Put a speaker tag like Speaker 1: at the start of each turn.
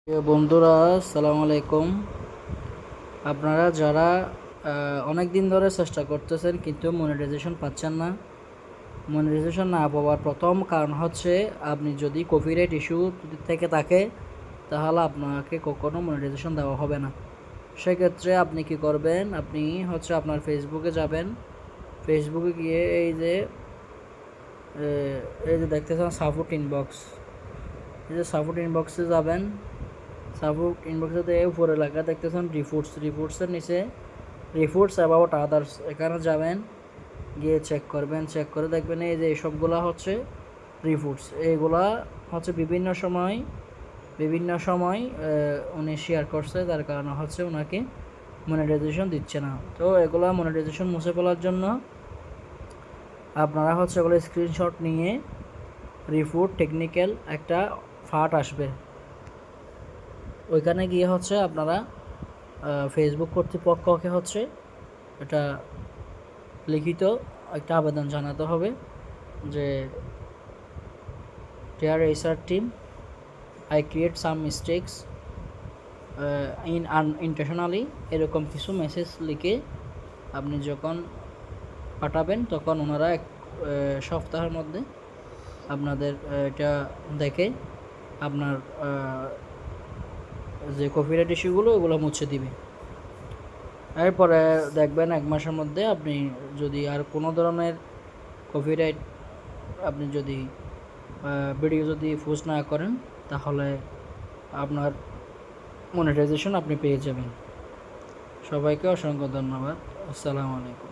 Speaker 1: প্রিয় বন্ধুরা, আসসালামু আলাইকুম। আপনারা যারা অনেক দিন ধরে চেষ্টা করতেছেন কিন্তু মনিটাইজেশন পাচ্ছেন না, মনিটাইজেশন না পাওয়ার প্রথম কারণ হচ্ছে আপনি যদি কপিরাইট ইস্যু থেকে থাকে তাহলে আপনাকে কখনো মনিটাইজেশন দেওয়া হবে না। সেক্ষেত্রে আপনি কি করবেন, আপনি হচ্ছে আপনার ফেসবুকে যাবেন। ফেসবুকে গিয়ে এই যে দেখতেছেন সাপোর্ট ইনবক্স, এই যে সাপোর্ট ইনবক্সে যাবেন। সাপোর্ট ইনবক্সে উপরে লেখা দেখতেছেন রিপোর্টসের নিচে রিপোর্টস অ্যাবাউট আদার্স, এখানে যাবেন, গিয়ে চেক করবেন। চেক করে দেখবেন এই যে এইসবগুলা হচ্ছে রিপোর্টস। এইগুলা হচ্ছে বিভিন্ন সময় উনি শেয়ার করছে, তার কারণে হচ্ছে ওনাকে মনিটাইজেশন দিচ্ছে না। তো এগুলা মনিটাইজেশন মুছে ফেলার জন্য আপনারা হচ্ছে এগুলো স্ক্রিনশট নিয়ে রিপোর্ট টেকনিক্যাল একটা পার্ট আসবে, ওইখানে গিয়ে হচ্ছে আপনারা ফেসবুক কর্তৃপক্ষকে হচ্ছে এটা লিখিত একটা আবেদন জানাতে হবে যে dear HR team, I create some mistakes intentionally, এরকম কিছু মেসেজ লিখে আপনি যখন পাঠাবেন তখন ওনারা এক সপ্তাহের মধ্যে আপনাদের এটা দেখে আপনার যে কপিরাইট ইস্যুগুলো ওগুলো মুছে দিবে। এরপরে দেখবেন 1 মাসের মধ্যে আপনি যদি আর কোনো ধরনের কপিরাইট আপনি যদি ভিডিও যদি পোস্ট না করেন তাহলে আপনার মনিটাইজেশন আপনি পেয়ে যাবেন। সবাইকে অসংখ্য ধন্যবাদ। আসসালামু আলাইকুম।